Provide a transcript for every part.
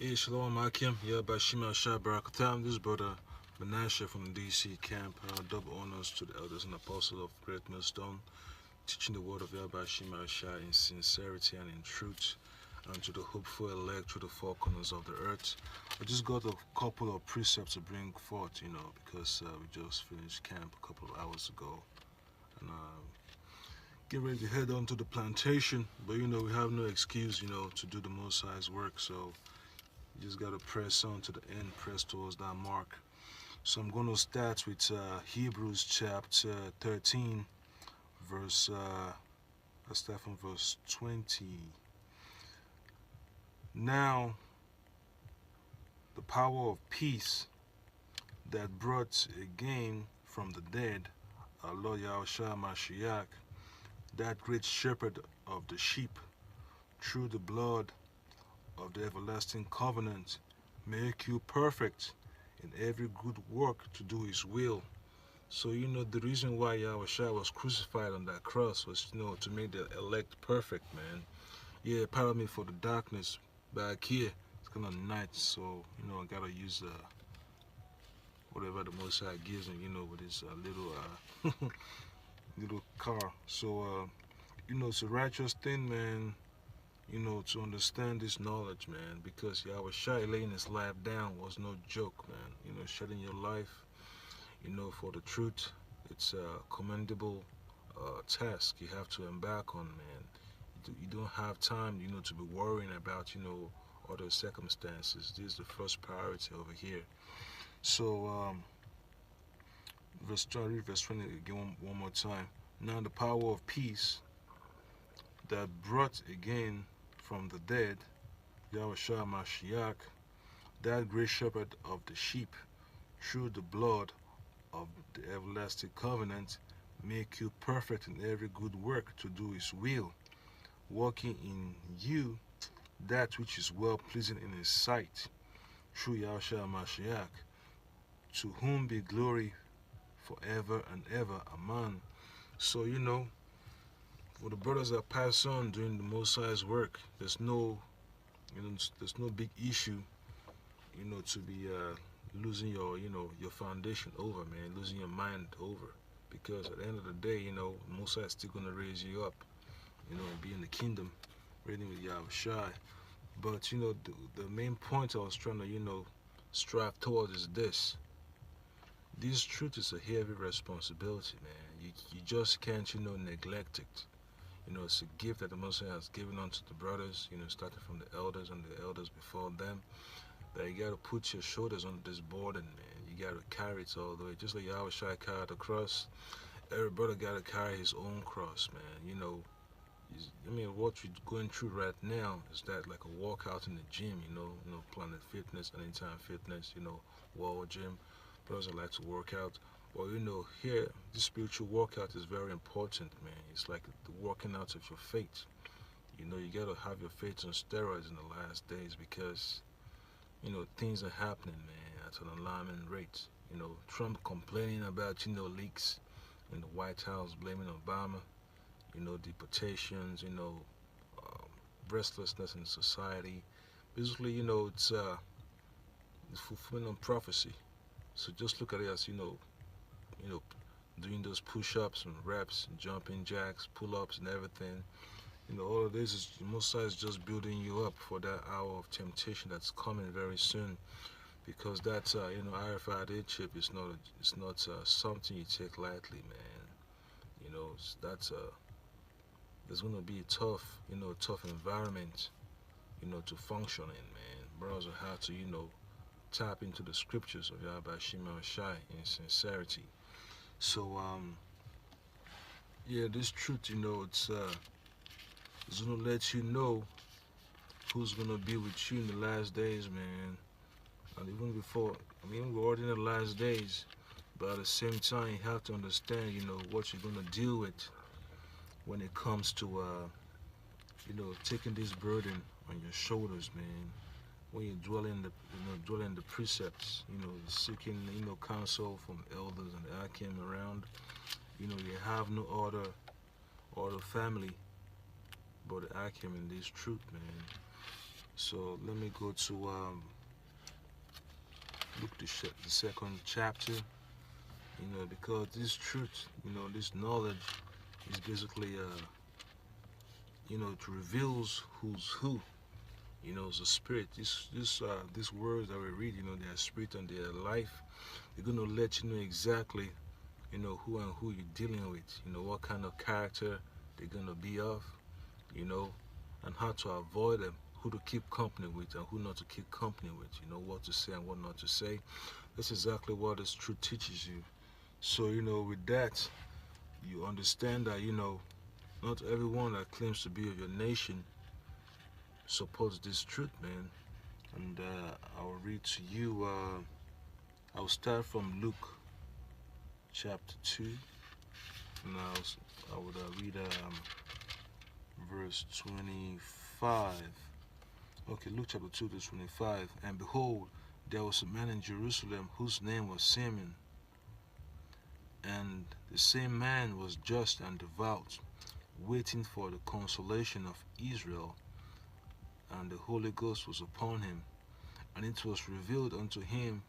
Hey, Shalom Akim. Yeah, Bashima Shah Barakatam. This is brother Menashe from the DC camp. Double honors to the elders and apostles of Great Millstone, teaching the word of Yahweh Shima Shah in sincerity and in truth, and to the hopeful elect through the four corners of the earth. I just got a couple of precepts to bring forth, because we just finished camp a couple of hours ago. And get ready to head on to the plantation. But, we have no excuse, to do the Most High's work. So you just got to press on to the end, press towards that mark. So I'm going to start with Hebrews chapter 13, I start from verse 20. Now, the power of peace that brought again from the dead our Lord Yahushua Mashiach, that great shepherd of the sheep, through the blood of the everlasting covenant, make you perfect in every good work to do his will. So, the reason why Yahushua was crucified on that cross was, to make the elect perfect, man. Yeah, pardon me for the darkness back here. It's kind of night, so, I gotta use whatever the Most High gives me, with his little car. So, it's a righteous thing, man, to understand this knowledge, man, because Yahushua laying his life down was no joke, man. Shedding your life, for the truth. It's a commendable task you have to embark on, man. You don't have time, to be worrying about, other circumstances. This is the first priority over here. So, verse 20 again one more time. Now the power of peace that brought again from the dead Yahushua Mashiach, that great shepherd of the sheep, through the blood of the everlasting covenant, make you perfect in every good work to do his will, working in you that which is well pleasing in his sight, through Yahushua Mashiach, to whom be glory forever and ever. Amen. So, for the brothers that pass on doing the Most High's work, there's no big issue, to be losing your foundation over, man, losing your mind over, because at the end of the day, Most High is still gonna raise you up, and be in the kingdom, reigning with Yahushua. But the main point I was trying to strive towards is this. This truth is a heavy responsibility, man. You just can't neglect it. It's a gift that the Most High has given unto the brothers, starting from the elders and the elders before them. That you gotta put your shoulders on this burden, man. You gotta carry it all the way. Just like Yahushua carried the cross, every brother gotta carry his own cross, man. What we're going through right now is that like a walkout in the gym, Planet Fitness, Anytime Fitness, World Gym. Brothers that like to work out. Well, here, this spiritual workout is very important, man. It's like the working out of your faith. You gotta have your faith on steroids in the last days, because things are happening, man, at an alarming rate. Trump complaining about, leaks in the White House, blaming Obama, deportations, restlessness in society. Basically, it's fulfilling on prophecy. So just look at it as, doing those push-ups and reps and jumping jacks, pull-ups and everything. All of this is, Most High is just building you up for that hour of temptation that's coming very soon. Because that, RFID chip is not something you take lightly, man. There's gonna be a tough environment, to function in, man. Brothers will have to, tap into the scriptures of Yahweh Shema Shai in sincerity. So, yeah, this truth, it's gonna let you know who's gonna be with you in the last days, man. And even before, we're already in the last days, but at the same time, you have to understand, what you're gonna deal with when it comes to, taking this burden on your shoulders, man. When you dwell in the precepts, seeking, counsel from elders and Akim around, you have no other family but Akim in this truth, man. So let me go to Luke the second chapter. Because this truth, this knowledge is basically, it reveals who's who. It's a spirit. These words that we read, their spirit and their life. They're gonna let you know exactly, who and who you're dealing with. What kind of character they're gonna be of. And how to avoid them, who to keep company with and who not to keep company with. What to say and what not to say. That's exactly what this truth teaches you. So, with that, you understand that, not everyone that claims to be of your nation supports this truth, man. And I'll read to you, I'll start from Luke chapter 2. And I would read verse 25. Okay, Luke chapter 2 to 25. And behold, there was a man in Jerusalem whose name was Simeon. And the same man was just and devout, waiting for the consolation of Israel. And the Holy Ghost was upon him. And it was revealed unto him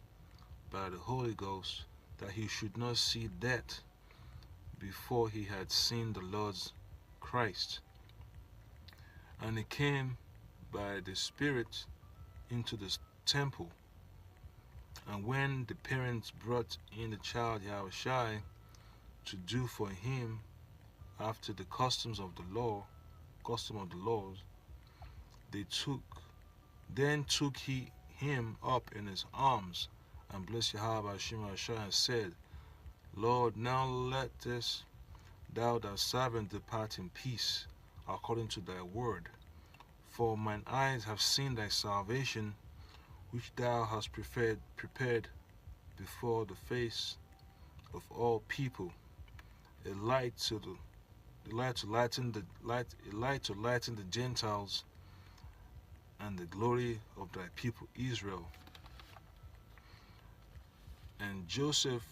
by the Holy Ghost that he should not see death before he had seen the Lord's Christ. And he came by the Spirit into the temple. And when the parents brought in the child Yahushua to do for him after the custom of the laws, then took he him up in his arms and blessed Yahweh Shemashah and said, Lord, now let this thou thy servant depart in peace, according to thy word. For mine eyes have seen thy salvation, which thou hast prepared before the face of all people, a light to lighten the Gentiles, and the glory of thy people Israel. And Joseph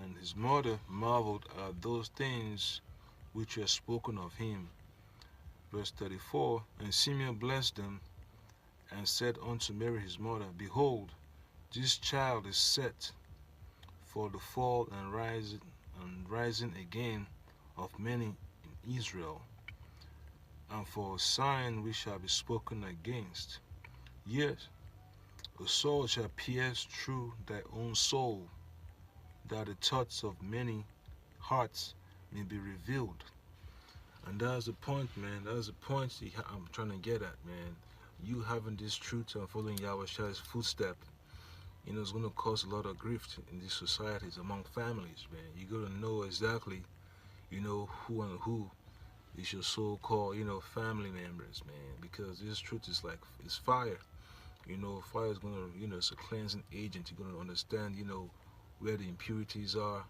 and his mother marveled at those things which were spoken of him. Verse 34, and Simeon blessed them, and said unto Mary his mother, Behold, this child is set for the fall and rising again of many in Israel, and for a sign which shall be spoken against. Yet a sword shall pierce through thy own soul, that the thoughts of many hearts may be revealed. And that's the point, man. That's the point I'm trying to get at, man. You having this truth and following Yahushua's footstep, it's going to cause a lot of grief in these societies, among families, man. You got to know exactly, who and who is your so-called, family members, man. Because this truth is like, it's fire. Fire is going to, it's a cleansing agent. You're going to understand, where the impurities are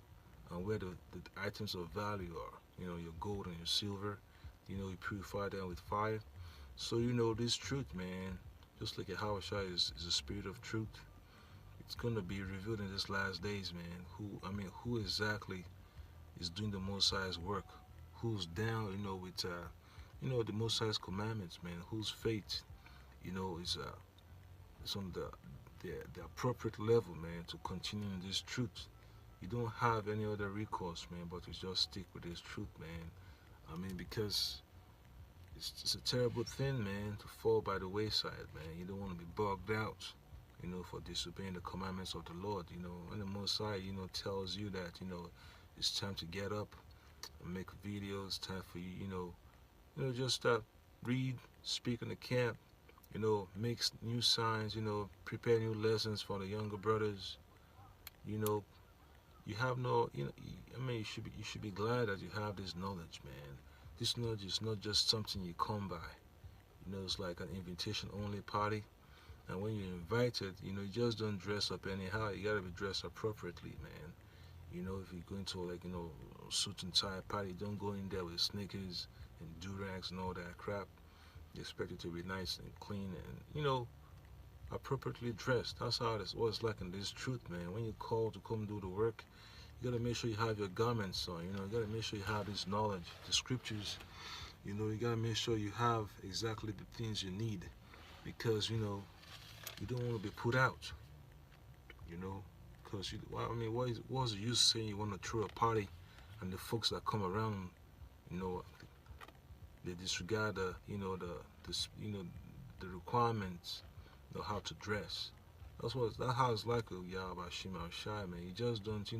and where the items of value are. Your gold and your silver, you purify them with fire. So, this truth, man, just like Yahushua is a spirit of truth, it's going to be revealed in these last days, man. Who exactly is doing the Most High's work? Who's down, with, the Most High's commandments, man? Whose faith, is on the appropriate level, man, to continue in this truth. You don't have any other recourse, man, but to just stick with this truth, man. Because it's a terrible thing, man, to fall by the wayside, man. You don't want to be bugged out, for disobeying the commandments of the Lord, and the Most High, tells you that, it's time to get up and make videos, time for you, just read, speak in the camp, make new signs, prepare new lessons for the younger brothers, you have no, you should be glad that you have this knowledge, man. This knowledge is not just something you come by. It's like an invitation-only party. And when you're invited, you just don't dress up anyhow. You gotta be dressed appropriately, man. If you're going to suit and tie party, don't go in there with sneakers and do-rags and all that crap. You expect it to be nice and clean and, appropriately dressed. That's how what it's like in this truth, man. When you're called to come do the work, you gotta make sure you have your garments on. You gotta make sure you have this knowledge, the scriptures. You gotta make sure you have exactly the things you need. because you don't want to be put out. You know, because well, I mean, what's the use saying you want to throw a party, and the folks that come around, you know, they disregard the requirements, how to dress. That's how it's like with Yahweh Shema Shai, man. You just don't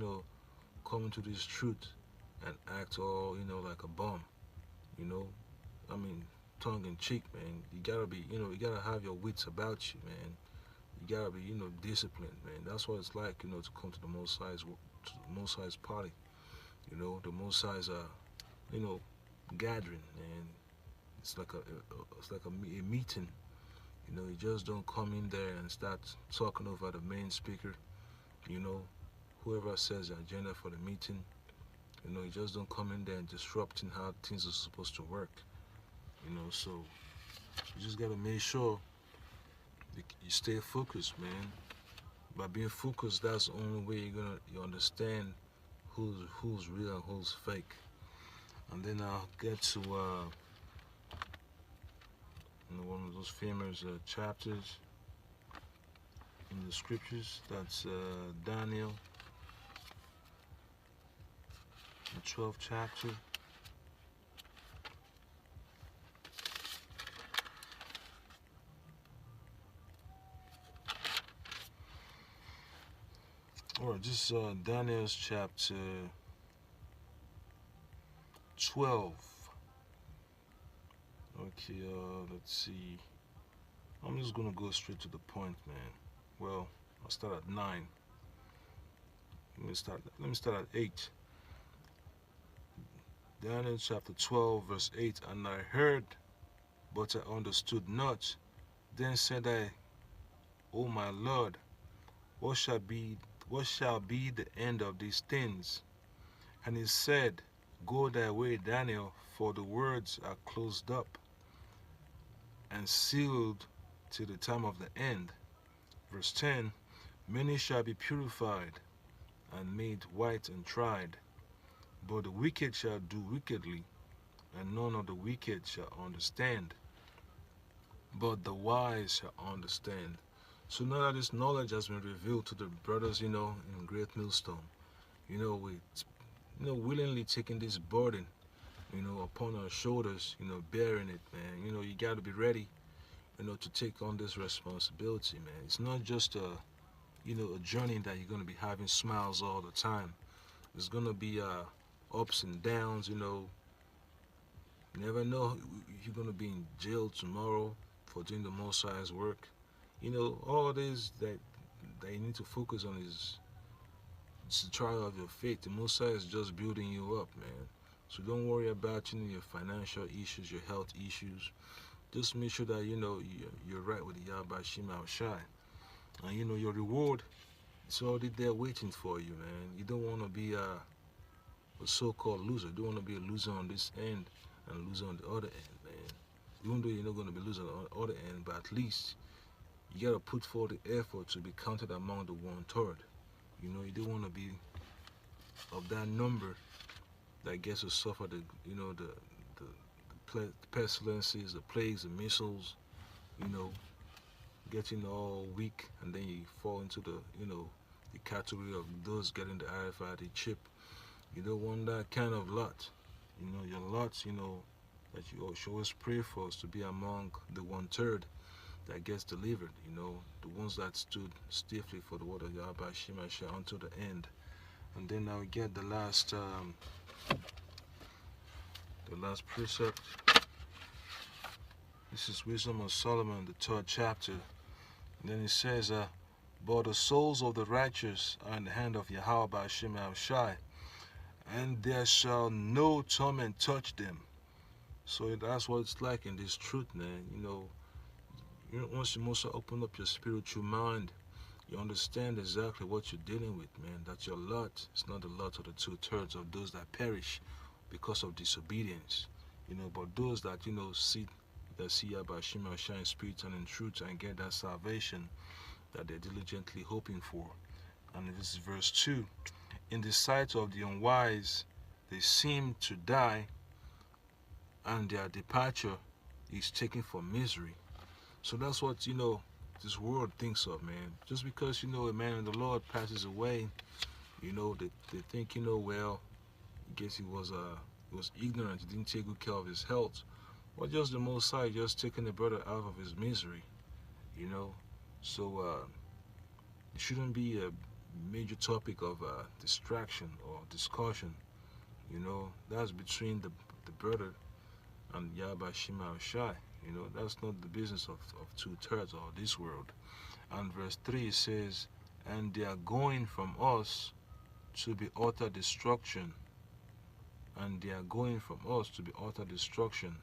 come into this truth and act all like a bum. You know, I mean, tongue in cheek, man. You gotta be, you gotta have your wits about you, man. You gotta be, disciplined, man. That's what it's like, to come to the Most High's party. The Most High's, gathering, and it's like a meeting. You just don't come in there and start talking over the main speaker. You know, whoever says the agenda for the meeting. You just don't come in there and disrupting how things are supposed to work. So you just gotta make sure you stay focused, man. By being focused, that's the only way you understand who's real and who's fake. And then I'll get to one of those famous chapters in the scriptures. That's Daniel, the 12th chapter. Or just Daniel's chapter 12. Okay, let's see. I'm just gonna go straight to the point, man. Well, I'll start at 9. Let me start at 8. Daniel chapter 12, verse 8. And I heard, but I understood not. Then said I, O my Lord, what shall be the end of these things? And he said, Go thy way, Daniel, for the words are closed up and sealed till the time of the end. Verse 10, Many shall be purified and made white and tried, but the wicked shall do wickedly, and none of the wicked shall understand, but the wise shall understand. So now that this knowledge has been revealed to the brothers, in Great Millstone, we willingly taking this burden, upon our shoulders, bearing it, man. You got to be ready, to take on this responsibility, man. It's not just a journey that you're going to be having smiles all the time. There's going to be ups and downs, You never know you're going to be in jail tomorrow for doing the Most High's work. All this that you need to focus on is it's the trial of your faith. The Most High is just building you up, man. So don't worry about your financial issues, your health issues. Just make sure that you're right with the Yahweh Shema Shai. And your reward is already there waiting for you, man. You don't want to be a so-called loser. You don't want to be a loser on this end and a loser on the other end, man. Even though you're not going to be a loser on the other end, but at least you got to put forth the effort to be counted among the 1/3. You don't want to be of that number that gets to suffer the pestilences, the plagues, the missiles, getting all weak, and then you fall into the category of those getting the RFID chip. You don't want that kind of lot. Your lot, that you should always pray for is to be among the 1/3 that gets delivered, the ones that stood stiffly for the word of Yahweh Shema Shai until the end. And then now we get the last precept. This is Wisdom of Solomon, the 3rd chapter. And then it says, But the souls of the righteous are in the hand of Yahweh Shema Shai, and there shall no torment touch them. So that's what it's like in this truth, man. Once you must open up your spiritual mind, you understand exactly what you're dealing with, man. That your lot is not the lot of the 2/3 of those that perish because of disobedience. But those that, see Abba Shema Shine spirit and in truth and get that salvation that they're diligently hoping for. And this is verse 2. In the sight of the unwise, they seem to die, and their departure is taken for misery. So that's what, this world thinks of, man. Just because, a man of the Lord passes away, they think, well, I guess he was ignorant, he didn't take good care of his health. Well, just the Most High just taking the brother out of his misery, you know. So it shouldn't be a major topic of distraction or discussion, That's between the brother and Yahweh Shema Shai. That's not the business of two-thirds of this world. And verse 3 says, and they are going from us to be utter destruction. And they are going from us to be utter destruction,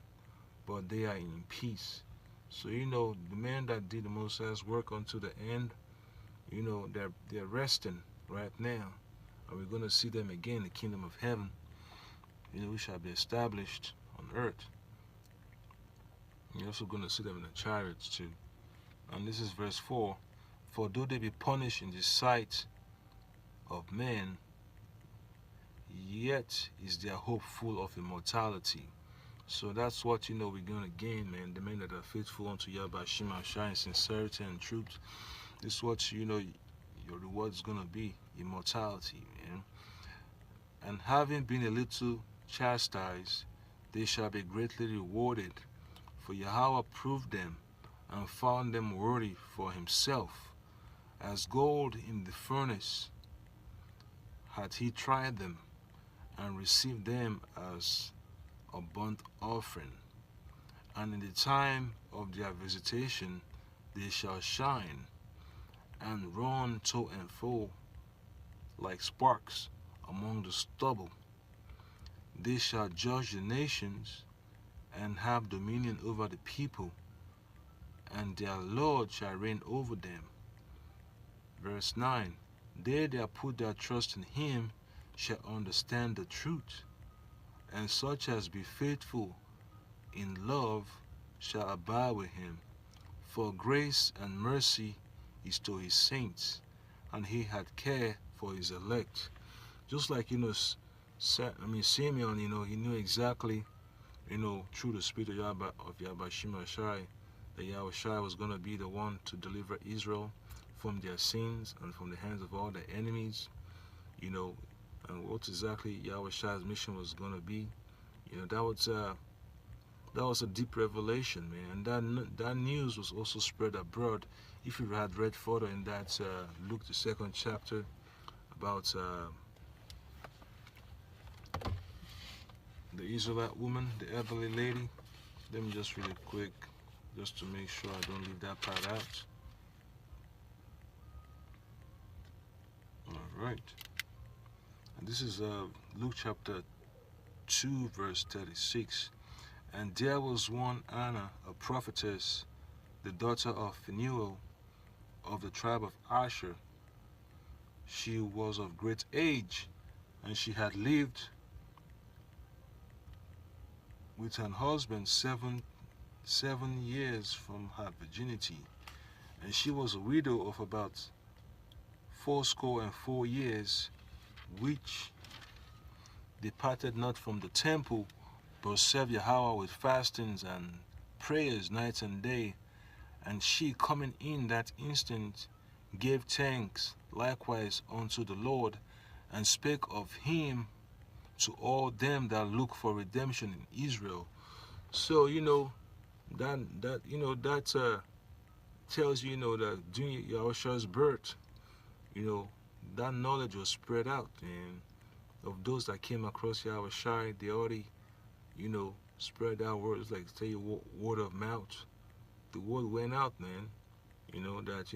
but they are in peace. So, the men that did the Most High's work unto the end, they're resting right now. And we're going to see them again in the kingdom of heaven. We shall be established on earth. You're also going to see them in the chariots too. And this is verse 4. For though they be punished in the sight of men, yet is their hope full of immortality. So that's what, we're going to gain, man. The men that are faithful unto Yahweh Shema Shai in sincerity and truth. This is what, your reward is going to be, immortality, man. And having been a little chastised, they shall be greatly rewarded. For Yahweh proved them and found them worthy for himself. As gold in the furnace hath he tried them, and received them as a burnt offering. And in the time of their visitation they shall shine, and run to and fro like sparks among the stubble. They shall judge the nations, and have dominion over the people, and their Lord shall reign over them. Verse 9, they that put their trust in him shall understand the truth, and such as be faithful in love shall abide with him. For grace and mercy is to his saints, and he had care for his elect. Just like, Simeon, he knew exactly, through the spirit of Yahweh Shema Shai, that Yahweh Shai was going to be the one to deliver Israel from their sins and from the hands of all their enemies, and what exactly Yahweh Shai's mission was going to be. That was a deep revelation, man. And that news was also spread abroad. If you had read further in that Luke the 2nd chapter about the Israelite woman, the elderly lady. Let me just read it quick, just to make sure I don't leave that part out. All right. And this is Luke chapter 2, verse 36. And there was one Anna, a prophetess, the daughter of Phanuel, of the tribe of Asher. She was of great age, and she had lived with her husband seven years from her virginity. And she was a widow of about 84 years, which departed not from the temple, but served Yahweh with fastings and prayers night and day. And she, coming in that instant, gave thanks likewise unto the Lord, and spake of him to all them that look for redemption in Israel. So that tells you that during Yahushua's birth, that knowledge was spread out, and of those that came across Yahushua, they already spread out words, like say word of mouth. The word went out, man. That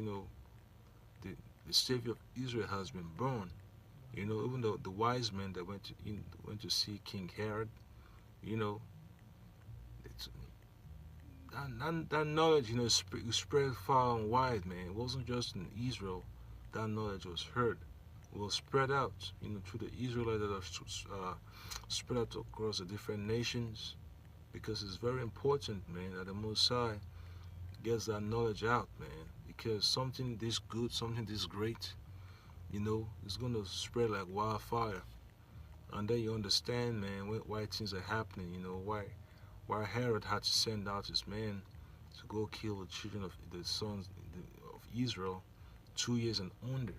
the Savior of Israel has been born. Even though the wise men that went to see King Herod, it's, that knowledge, spread far and wide, man. It wasn't just in Israel. That knowledge was heard. It was spread out, through the Israelites that are spread out across the different nations, because it's very important, man, that the Most High gets that knowledge out, man. Because something this good, something this great, it's going to spread like wildfire. And then you understand, man, why things are happening, why Herod had to send out his men, to go kill the children of the sons of Israel, 2 years and under.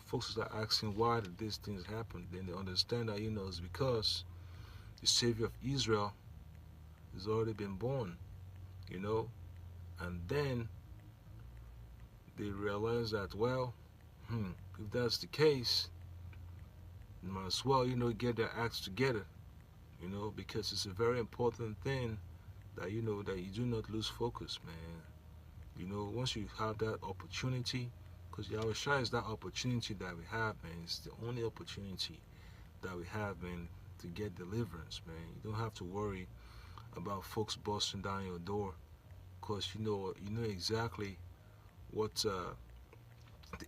Folks start asking why did these things happen. Then they understand that it's because the Savior of Israel has already been born. You know, and then they realize that, well, if that's the case, you might as well get their acts together. Because it's a very important thing that that you do not lose focus, man. Once you have that opportunity, because Yahweh Shai is that opportunity that we have, man. It's the only opportunity that we have, man, to get deliverance, man. You don't have to worry about folks busting down your door, because you know exactly what the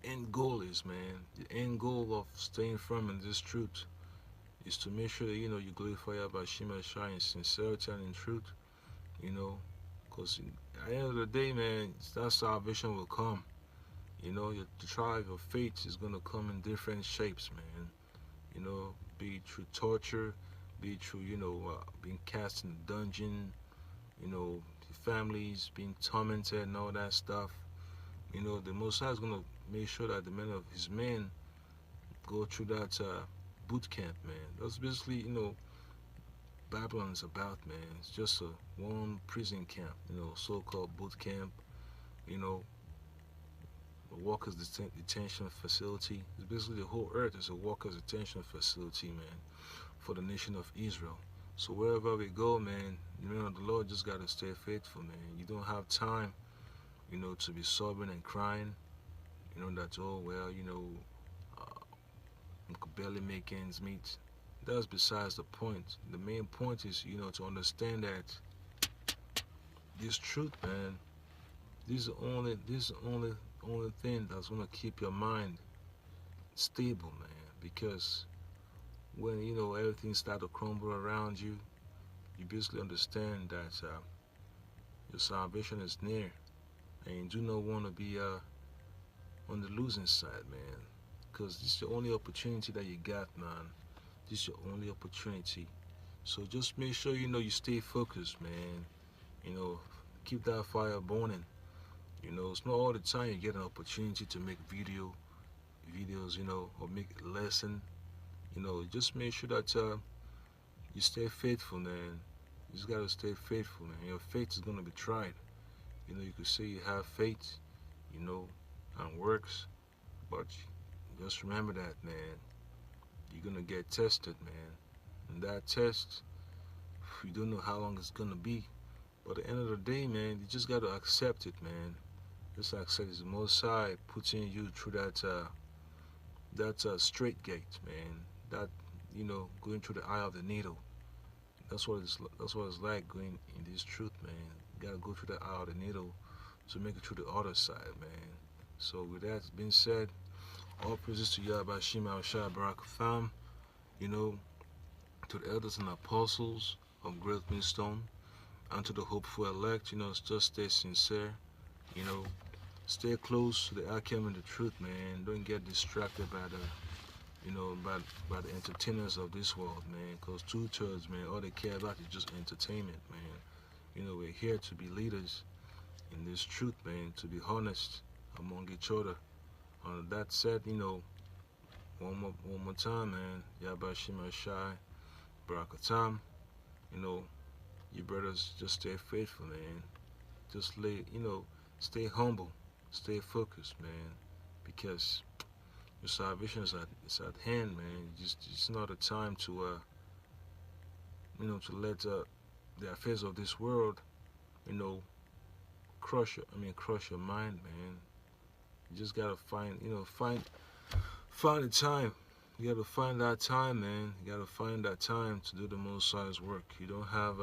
end goal is, man. The end goal of staying firm in this truth is to make sure that you glorify Yahweh Shai in sincerity and in truth. Because at the end of the day, man, that salvation will come. The trial of your faith is gonna come in different shapes, man. Be it through torture, be it through being cast in a dungeon, families being tormented and all that stuff. The Most High is gonna make sure that the men of His men go through that boot camp, man. That's basically Babylon's about, man. It's just one prison camp, so-called boot camp. A workers' detention facility. It's basically the whole earth is a workers' detention facility, man, for the nation of Israel. So wherever we go, man, the Lord just gotta stay faithful, man. You don't have time, to be sobbing and crying. That I could barely make ends meet. That's besides the point. The main point is, to understand that this truth, man, this is the only thing that's gonna keep your mind stable, man. Because when everything starts to crumble around you, you basically understand that your salvation is near, and you do not want to be on the losing side, man. Because this is the only opportunity that you got, man. This is your only opportunity. So just make sure you stay focused, man. Keep that fire burning. It's not all the time you get an opportunity to make videos, or make a lesson. Just make sure that you stay faithful, man. You just gotta stay faithful, man. Your faith is gonna be tried. You could say you have faith, and works, but just remember that, man. You're gonna get tested, man. And that test, you don't know how long it's gonna be. But at the end of the day, man, you just gotta accept it, man. Just accept it. The Most High putting you through that straight gate, man. That going through the eye of the needle. That's what it's like going in this truth, man. You gotta go through the eye of the needle to make it through the other side, man. So with that being said, all praises to Yahweh Shema Shai Barakatham, to the elders and apostles of Great Millstone, and to the hopeful elect, just stay sincere, stay close to the Akim and the truth, man. Don't get distracted by by the entertainers of this world, man. Because 2/3, man, all they care about is just entertainment, man. We're here to be leaders in this truth, man, to be honest among each other. That said, one more time, man. Yahweh Shema Shai Barakatam. You brothers just stay faithful, man. Just stay humble, stay focused, man, because your salvation is at hand, man. It's not a time to to let the affairs of this world, crush your mind, man. You just gotta find the time. You gotta find that time, man. You gotta find that time to do the Most High's work. You don't have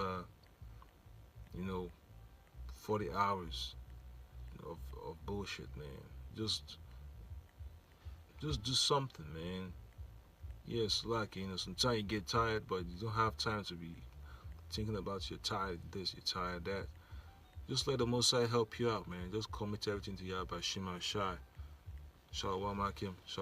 40 hours of bullshit, man. Just do something, man. Yes, like sometimes you get tired, but you don't have time to be thinking about you're tired this, you're tired that. Just let the Most High help you out, man. Just commit everything to Yahweh Shema Shai. Shalom Akim. Shalom.